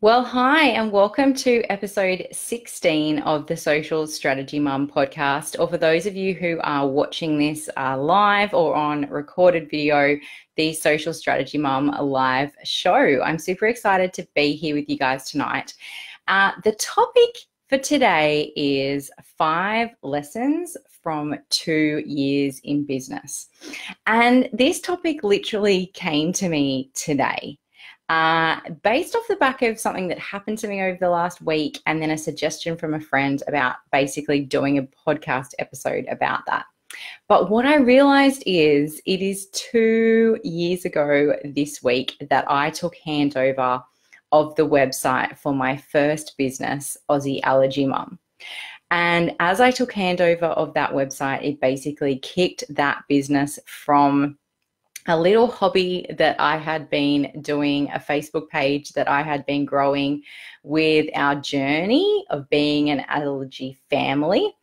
Well, hi, and welcome to episode 16 of the Social Strategy Mum podcast. Or for those of you who are watching this live or on recorded video, the Social Strategy Mum live show. I'm super excited to be here with you guys tonight. The topic for today is 5 lessons from 2 years in business. And this topic literally came to me today. Based off the back of something that happened to me over the last week and then a suggestion from a friend about basically doing a podcast episode about that. But what I realized is it is 2 years ago this week that I took handover of the website for my first business, Aussie Allergy Mum. And as I took handover of that website, it basically kicked that business from a little hobby that I had been doing, a Facebook page that I had been growing with our journey of being an allergy family,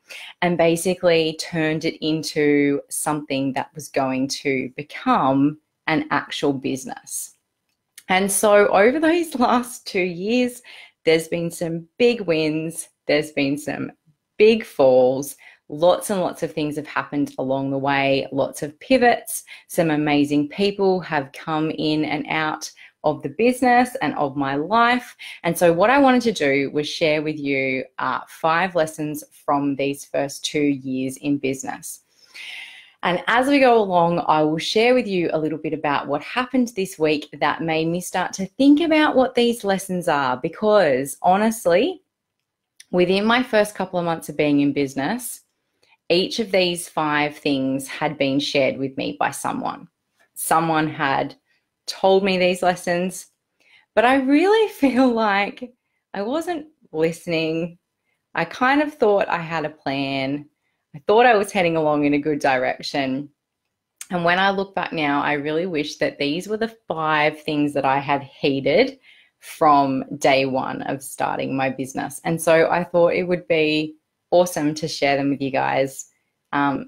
and basically turned it into something that was going to become an actual business. And so over those last 2 years, there's been some big wins, there's been some big falls. Lots and lots of things have happened along the way, lots of pivots. Some amazing people have come in and out of the business and of my life. And so what I wanted to do was share with you 5 lessons from these first 2 years in business. And as we go along, I will share with you a little bit about what happened this week that made me start to think about what these lessons are, because honestly, within my first couple of months of being in business, each of these 5 things had been shared with me by someone. Someone had told me these lessons, but I really feel like I wasn't listening. I kind of thought I had a plan. I thought I was heading along in a good direction. And when I look back now, I really wish that these were the 5 things that I had heeded from day one of starting my business. And so I thought it would be awesome to share them with you guys. I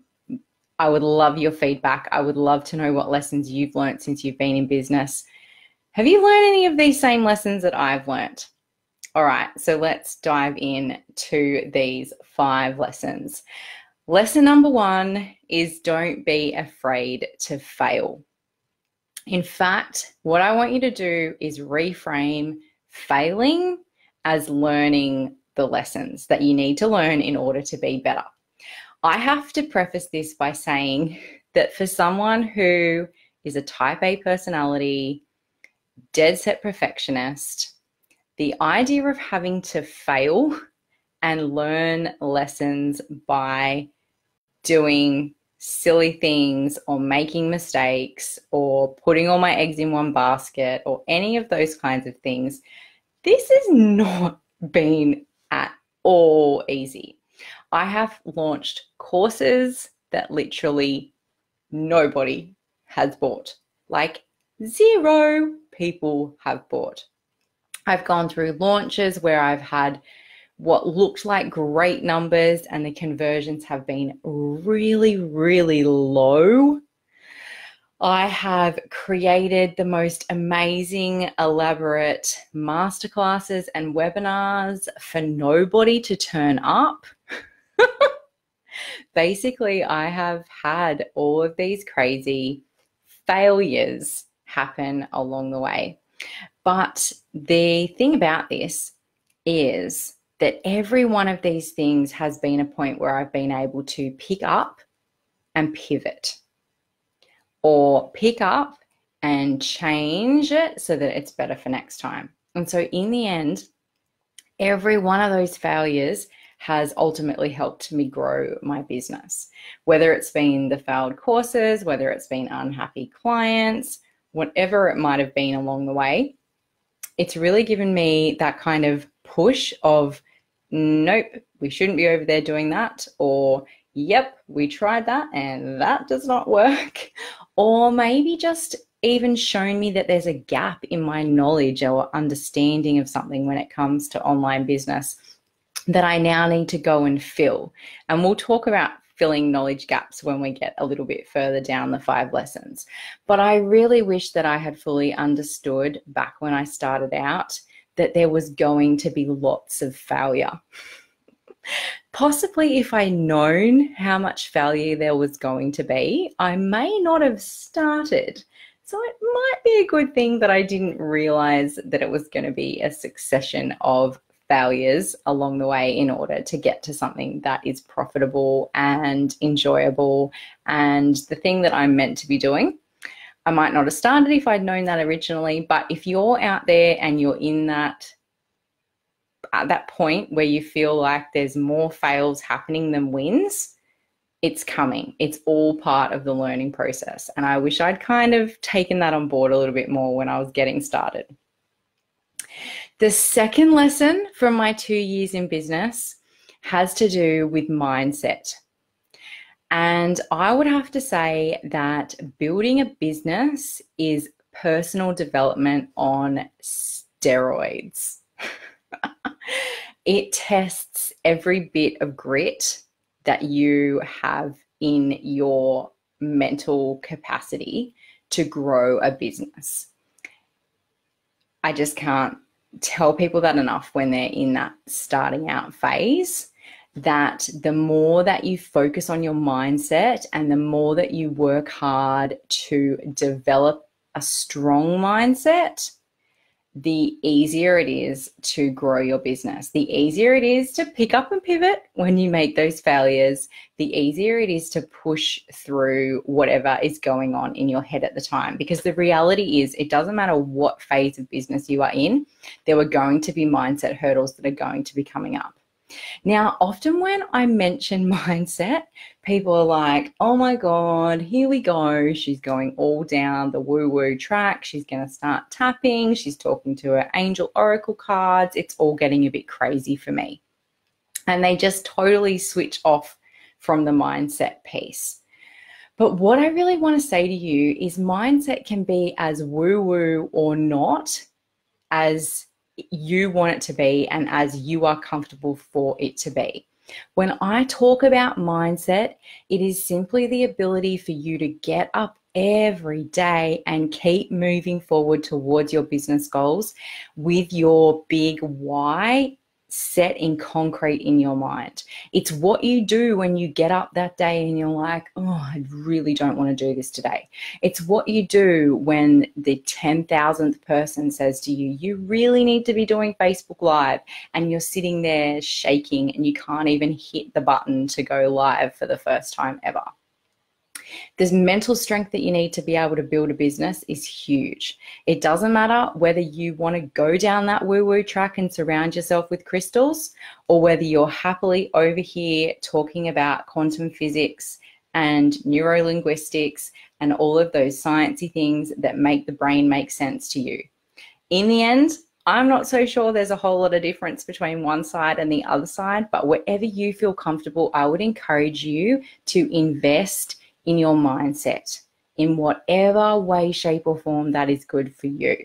would love your feedback. I would love to know what lessons you've learned since you've been in business. Have you learned any of these same lessons that I've learned? All right, so let's dive in to these 5 lessons. Lesson number 1 is don't be afraid to fail. In fact, what I want you to do is reframe failing as learning the lessons that you need to learn in order to be better. I have to preface this by saying that for someone who is a type A personality, dead set perfectionist, the idea of having to fail and learn lessons by doing silly things or making mistakes or putting all my eggs in one basket or any of those kinds of things, this has not been at all easy. I have launched courses that literally nobody has bought. Like 0 people have bought. I've gone through launches where I've had what looked like great numbers and the conversions have been really, really low. I have created the most amazing, elaborate masterclasses and webinars for nobody to turn up. Basically, I have had all of these crazy failures happen along the way. But the thing about this is that every one of these things has been a point where I've been able to pick up and pivot, or pick up and change it so that it's better for next time. And so in the end, every one of those failures has ultimately helped me grow my business, whether it's been the failed courses, whether it's been unhappy clients, whatever it might have been along the way. It's really given me that kind of push of, nope, we shouldn't be over there doing that, or yep, we tried that and that does not work. Or maybe just even shown me that there's a gap in my knowledge or understanding of something when it comes to online business that I now need to go and fill. And we'll talk about filling knowledge gaps when we get a little bit further down the 5 lessons. But I really wish that I had fully understood back when I started out that there was going to be lots of failure. Possibly if I'd known how much failure there was going to be, I may not have started. So it might be a good thing that I didn't realize that it was going to be a succession of failures along the way in order to get to something that is profitable and enjoyable and the thing that I'm meant to be doing. I might not have started if I'd known that originally, but if you're out there and you're in that at that point where you feel like there's more fails happening than wins, it's coming. It's all part of the learning process. And I wish I'd kind of taken that on board a little bit more when I was getting started. The second lesson from my 2 years in business has to do with mindset. And I would have to say that building a business is personal development on steroids. It tests every bit of grit that you have in your mental capacity to grow a business. I just can't tell people that enough when they're in that starting out phase, that the more that you focus on your mindset and the more that you work hard to develop a strong mindset, the easier it is to grow your business. The easier it is to pick up and pivot when you make those failures. The easier it is to push through whatever is going on in your head at the time. Because the reality is, it doesn't matter what phase of business you are in, there are going to be mindset hurdles that are going to be coming up. Now, often when I mention mindset, people are like, oh my God, here we go. She's going all down the woo-woo track. She's going to start tapping. She's talking to her angel oracle cards. It's all getting a bit crazy for me. And they just totally switch off from the mindset piece. But what I really want to say to you is mindset can be as woo-woo or not as you want it to be and as you are comfortable for it to be. When I talk about mindset, it is simply the ability for you to get up every day and keep moving forward towards your business goals with your big why set in concrete in your mind. It's what you do when you get up that day and you're like, oh, I really don't want to do this today. It's what you do when the 10,000th person says to you, you really need to be doing Facebook Live, and you're sitting there shaking and you can't even hit the button to go live for the first time ever. The mental strength that you need to be able to build a business is huge. It doesn't matter whether you want to go down that woo-woo track and surround yourself with crystals, or whether you're happily over here talking about quantum physics and neurolinguistics and all of those sciencey things that make the brain make sense to you. In the end, I'm not so sure there's a whole lot of difference between one side and the other side, but wherever you feel comfortable, I would encourage you to invest in your mindset in whatever way, shape, or form that is good for you.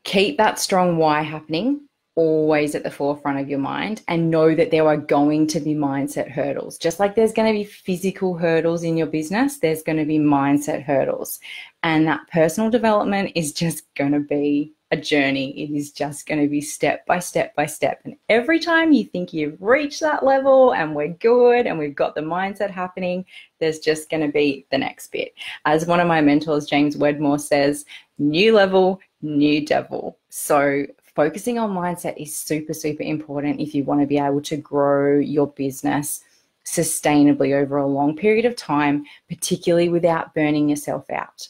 Keep that strong why happening always at the forefront of your mind, and know that there are going to be mindset hurdles. Just like there's going to be physical hurdles in your business, there's going to be mindset hurdles. And that personal development is just going to be a journey. It is just going to be step by step by step. And every time you think you've reached that level and we're good and we've got the mindset happening, there's just going to be the next bit. As one of my mentors, James Wedmore, says, new level, new devil. So focusing on mindset is super, super important if you want to be able to grow your business sustainably over a long period of time, particularly without burning yourself out.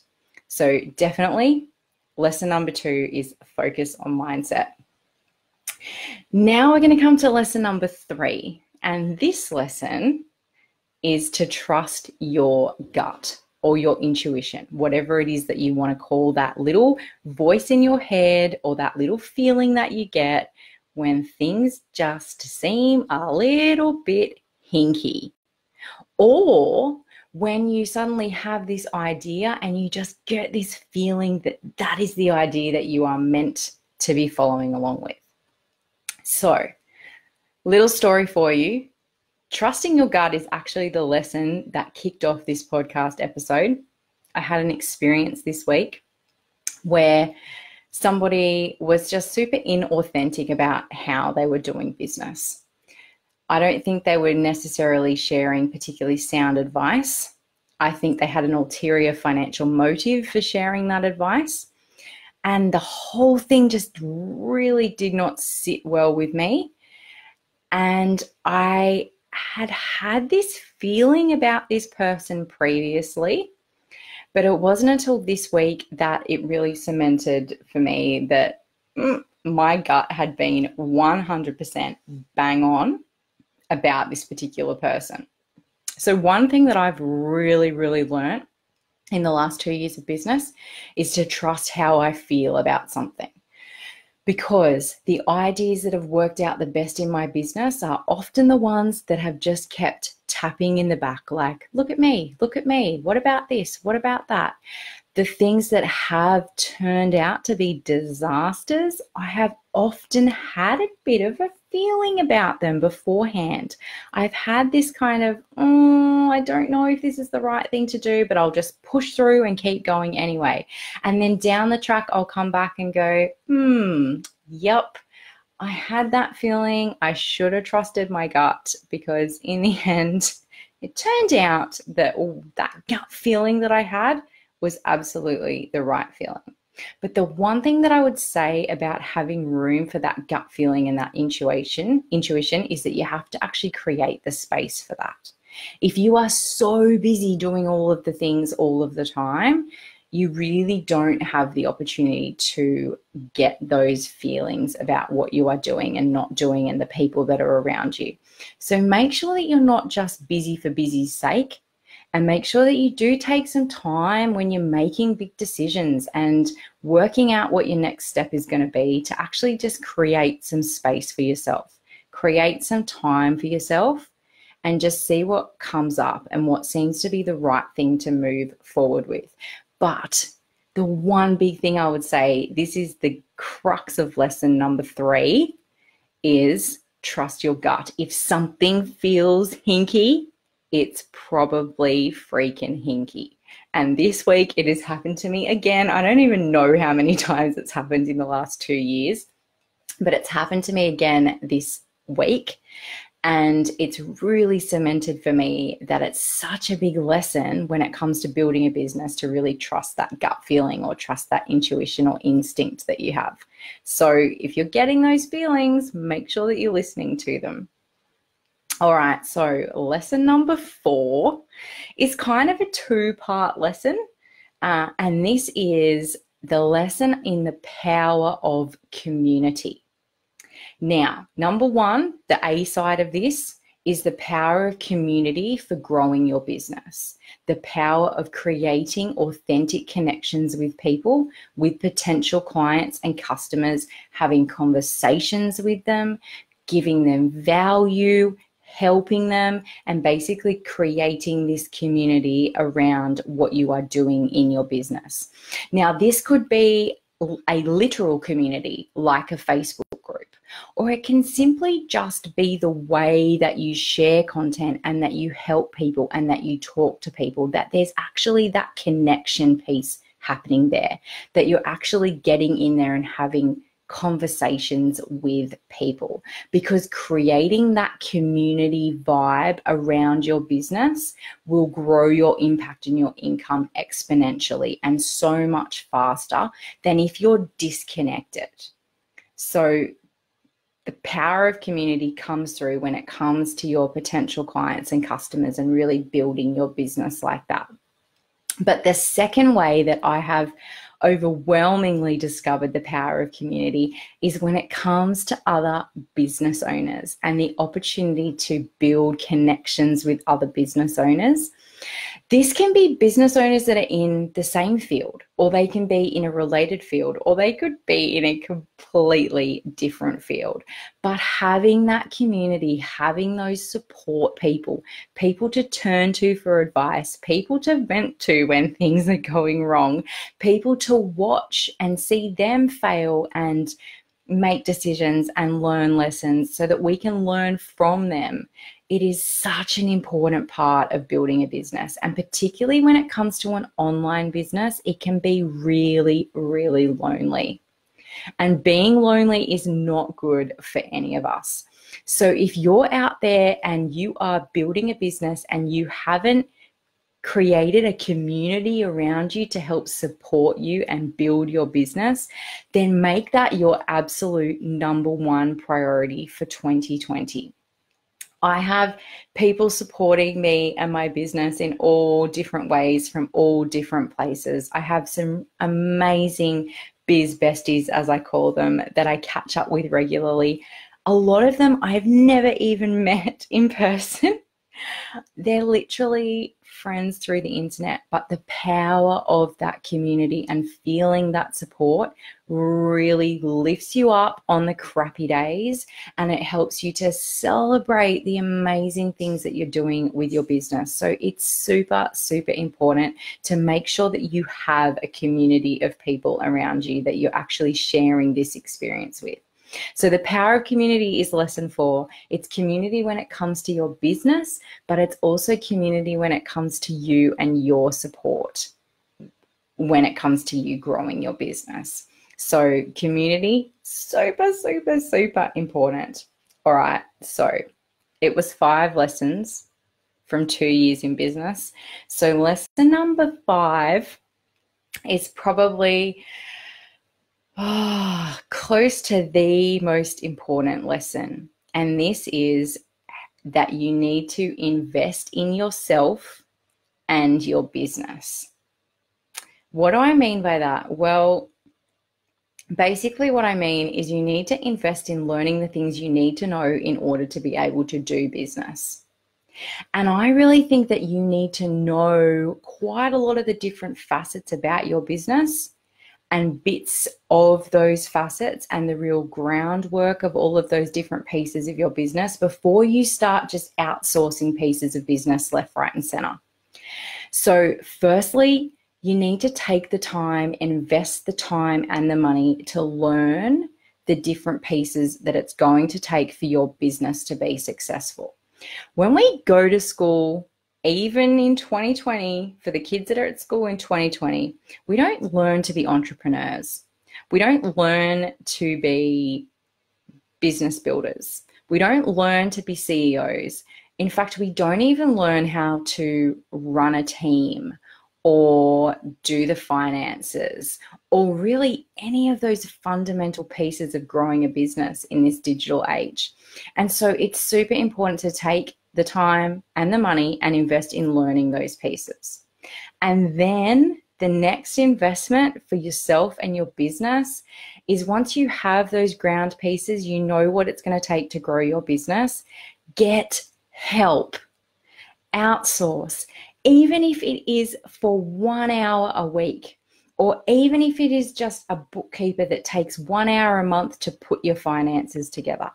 So definitely, lesson number 2 is focus on mindset. Now we're going to come to lesson number 3. And this lesson is to trust your gut or your intuition, whatever it is that you want to call that little voice in your head or that little feeling that you get when things just seem a little bit hinky. Or when you suddenly have this idea and you just get this feeling that that is the idea that you are meant to be following along with. So, little story for you. Trusting your gut is actually the lesson that kicked off this podcast episode. I had an experience this week where somebody was just super inauthentic about how they were doing business. I don't think they were necessarily sharing particularly sound advice. I think they had an ulterior financial motive for sharing that advice. And the whole thing just really did not sit well with me. And I had this feeling about this person previously, but it wasn't until this week that it really cemented for me that my gut had been 100% bang on about this particular person. So one thing that I've really, really learned in the last 2 years of business is to trust how I feel about something. Because the ideas that have worked out the best in my business are often the ones that have just kept tapping in the back, like, look at me, what about this, what about that? The things that have turned out to be disasters, I have often had a bit of a feeling about them beforehand. I've had this kind of, I don't know if this is the right thing to do, but I'll just push through and keep going anyway. And then down the track, I'll come back and go, yep, I had that feeling. I should have trusted my gut, because in the end, it turned out that that gut feeling that I had was absolutely the right feeling. But the one thing that I would say about having room for that gut feeling and that intuition is that you have to actually create the space for that. If you are so busy doing all of the things all of the time, you really don't have the opportunity to get those feelings about what you are doing and not doing and the people that are around you. So make sure that you're not just busy for busy's sake, and make sure that you do take some time when you're making big decisions and working out what your next step is going to be, to actually just create some space for yourself, create some time for yourself, and just see what comes up and what seems to be the right thing to move forward with. But the one big thing I would say, this is the crux of lesson number 3, is trust your gut. If something feels hinky, it's probably freaking hinky. And this week it has happened to me again. I don't even know how many times it's happened in the last 2 years, but it's happened to me again this week. And it's really cemented for me that it's such a big lesson when it comes to building a business to really trust that gut feeling or trust that intuition or instinct that you have. So if you're getting those feelings, make sure that you're listening to them. All right, so lesson number 4 is kind of a 2-part lesson. And this is the lesson in the power of community. Now, number 1, the A side of this is the power of community for growing your business. The power of creating authentic connections with people, with potential clients and customers, having conversations with them, giving them value, helping them, and basically creating this community around what you are doing in your business. Now, this could be a literal community like a Facebook group, or it can simply just be the way that you share content and that you help people and that you talk to people, that there's actually that connection piece happening there, that you're actually getting in there and having conversations with people, because creating that community vibe around your business will grow your impact and your income exponentially and so much faster than if you're disconnected. So the power of community comes through when it comes to your potential clients and customers and really building your business like that. But the second way that I have overwhelmingly discovered the power of community is when it comes to other business owners and the opportunity to build connections with other business owners. This can be business owners that are in the same field, or they can be in a related field, or they could be in a completely different field. But having that community, having those support people, people to turn to for advice, people to vent to when things are going wrong, people to watch and see them fail and make decisions and learn lessons so that we can learn from them. It is such an important part of building a business. And particularly when it comes to an online business, it can be really, really lonely. And being lonely is not good for any of us. So if you're out there and you are building a business and you haven't created a community around you to help support you and build your business, then make that your absolute number one priority for 2020. I have people supporting me and my business in all different ways from all different places. I have some amazing biz besties, as I call them, that I catch up with regularly. A lot of them I've never even met in person. They're literally friends through the internet, but the power of that community and feeling that support really lifts you up on the crappy days, and it helps you to celebrate the amazing things that you're doing with your business. So it's super, super important to make sure that you have a community of people around you that you're actually sharing this experience with. So the power of community is lesson 4. It's community when it comes to your business, but it's also community when it comes to you and your support when it comes to you growing your business. So community, super, super, super important. All right. So it was 5 lessons from 2 years in business. So lesson number 5 is probably close to the most important lesson. And this is that you need to invest in yourself and your business. What do I mean by that? Well, basically what I mean is you need to invest in learning the things you need to know in order to be able to do business. And I really think that you need to know quite a lot of the different facets about your business and bits of those facets and the real groundwork of all of those different pieces of your business before you start just outsourcing pieces of business left, right, and center. So firstly, you need to take the time, invest the time and the money to learn the different pieces that it's going to take for your business to be successful. When we go to school, even in 2020, for the kids that are at school in 2020, we don't learn to be entrepreneurs. We don't learn to be business builders. We don't learn to be CEOs. In fact, we don't even learn how to run a team or do the finances or really any of those fundamental pieces of growing a business in this digital age. And so it's super important to take the time and the money and invest in learning those pieces. And then the next investment for yourself and your business is once you have those ground pieces, you know what it's going to take to grow your business, get help, outsource, even if it is for 1 hour a week, or even if it is just a bookkeeper that takes 1 hour a month to put your finances together.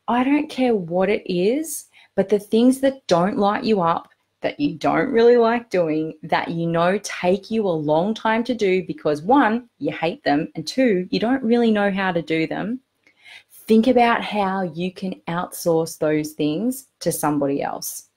I don't care what it is, but the things that don't light you up, that you don't really like doing, that you know take you a long time to do because 1, you hate them, and 2, you don't really know how to do them, think about how you can outsource those things to somebody else.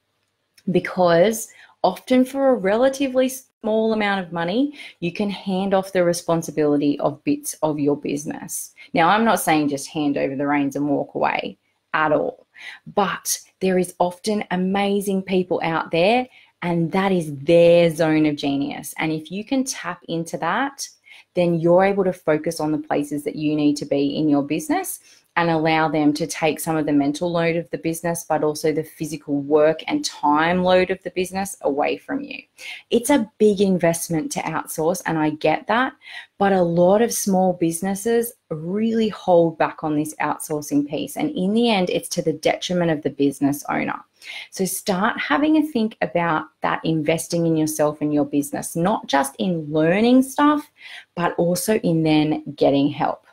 Because often for a relatively small amount of money, you can hand off the responsibility of bits of your business. Now, I'm not saying just hand over the reins and walk away at all, but there is often amazing people out there, and that is their zone of genius. And if you can tap into that, then you're able to focus on the places that you need to be in your business and allow them to take some of the mental load of the business, but also the physical work and time load of the business away from you. It's a big investment to outsource, and I get that, but a lot of small businesses really hold back on this outsourcing piece, and in the end, it's to the detriment of the business owner. So start having a think about that investing in yourself and your business, not just in learning stuff, but also in then getting help.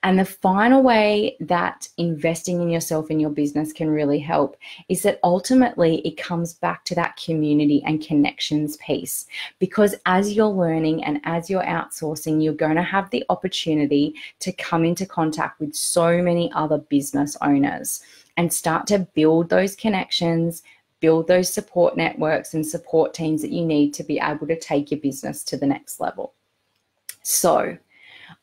And the final way that investing in yourself and your business can really help is that ultimately it comes back to that community and connections piece. Because as you're learning and as you're outsourcing, you're going to have the opportunity to come into contact with so many other business owners and start to build those connections, build those support networks and support teams that you need to be able to take your business to the next level. So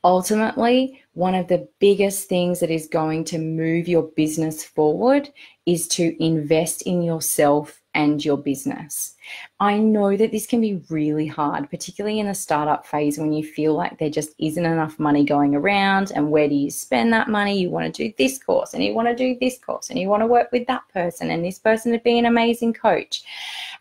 ultimately, one of the biggest things that is going to move your business forward is to invest in yourself and your business. I know that this can be really hard, particularly in the startup phase when you feel like there just isn't enough money going around. And where do you spend that money? You want to do this course and you want to do this course and you want to work with that person and this person to be an amazing coach.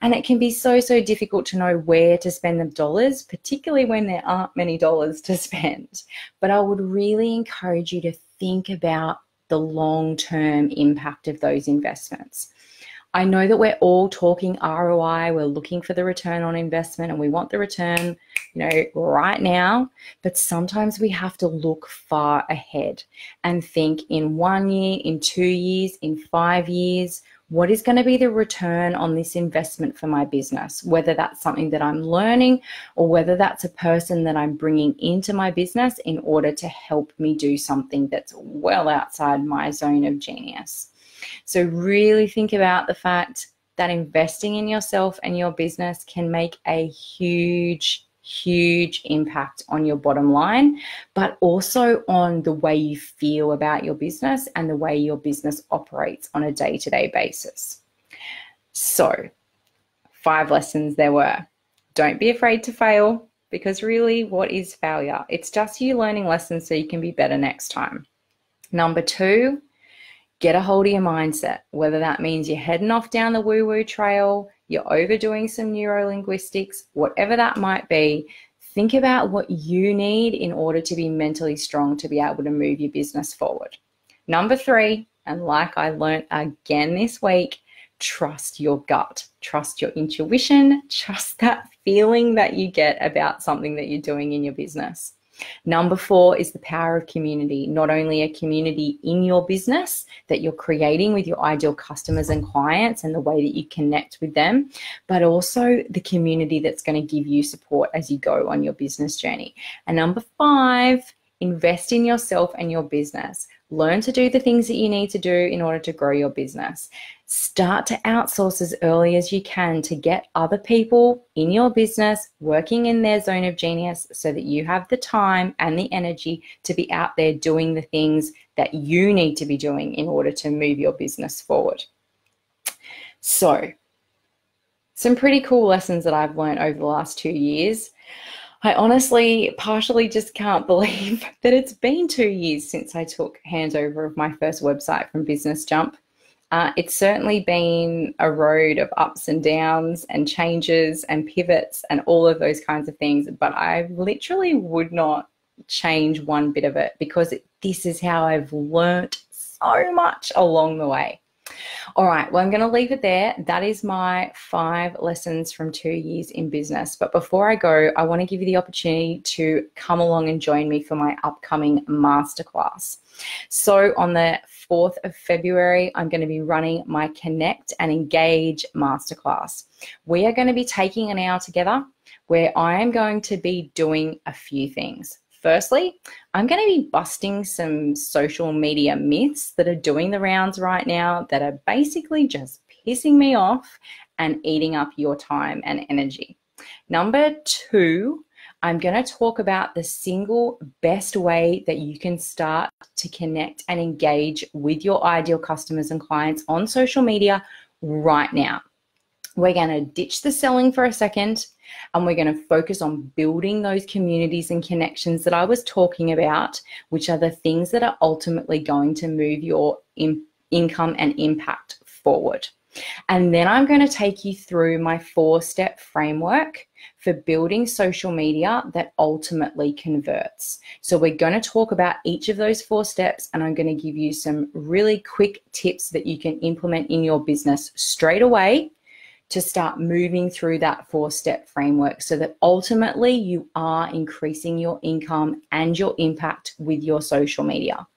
And it can be so difficult to know where to spend the dollars, particularly when there aren't many dollars to spend. But I would really encourage you to think about the long-term impact of those investments. I know that we're all talking ROI, we're looking for the return on investment and we want the return, right now, but sometimes we have to look far ahead and think in 1 year, in 2 years, in 5 years, what is going to be the return on this investment for my business, whether that's something that I'm learning or whether that's a person that I'm bringing into my business in order to help me do something that's well outside my zone of genius. So really think about the fact that investing in yourself and your business can make a huge impact on your bottom line, but also on the way you feel about your business and the way your business operates on a day-to-day basis. So 5 lessons there were. Don't be afraid to fail, because really, what is failure? It's just you learning lessons so you can be better next time. Number 2, get a hold of your mindset, whether that means you're heading off down the woo-woo trail, you're overdoing some neurolinguistics, whatever that might be. Think about what you need in order to be mentally strong to be able to move your business forward. Number 3, and like I learned again this week, trust your gut, trust your intuition, trust that feeling that you get about something that you're doing in your business. Number 4 is the power of community, not only a community in your business that you're creating with your ideal customers and clients and the way that you connect with them, but also the community that's going to give you support as you go on your business journey. And number 5, invest in yourself and your business. Learn to do the things that you need to do in order to grow your business. Start to outsource as early as you can to get other people in your business working in their zone of genius so that you have the time and the energy to be out there doing the things that you need to be doing in order to move your business forward. So, some pretty cool lessons that I've learned over the last 2 years. I honestly partially just can't believe that it's been 2 years since I took handover of my first website from Business Jump. It's certainly been a road of ups and downs and changes and pivots and all of those kinds of things, but I literally would not change one bit of it because this is how I've learnt so much along the way. All right, well, I'm going to leave it there. That is my 5 lessons from 2 years in business. But before I go, I want to give you the opportunity to come along and join me for my upcoming masterclass. So on the 4th of February, I'm going to be running my Connect and Engage masterclass. We are going to be taking an hour together where I am going to be doing a few things. Firstly, I'm going to be busting some social media myths that are doing the rounds right now that are basically just pissing me off and eating up your time and energy. Number 2, I'm going to talk about the single best way that you can start to connect and engage with your ideal customers and clients on social media right now. We're going to ditch the selling for a second and we're going to focus on building those communities and connections that I was talking about, which are the things that are ultimately going to move your income and impact forward. And then I'm going to take you through my 4-step framework for building social media that ultimately converts. So we're going to talk about each of those 4 steps, and I'm going to give you some really quick tips that you can implement in your business straight away to start moving through that 4-step framework so that ultimately you are increasing your income and your impact with your social media.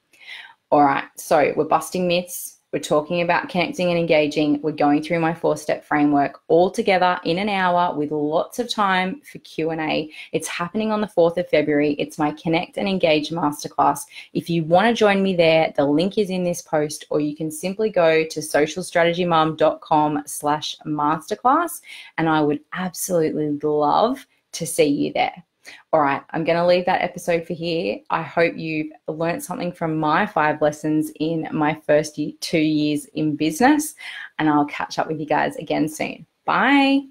All right, so we're busting myths. We're talking about connecting and engaging. We're going through my 4-step framework all together in an hour with lots of time for Q&A. It's happening on the 4th of February. It's my Connect and Engage masterclass. If you want to join me there, the link is in this post, or you can simply go to socialstrategymom.com/masterclass, and I would absolutely love to see you there. All right, I'm going to leave that episode for here. I hope you've learned something from my 5 lessons in my first 2 years in business, and I'll catch up with you guys again soon. Bye.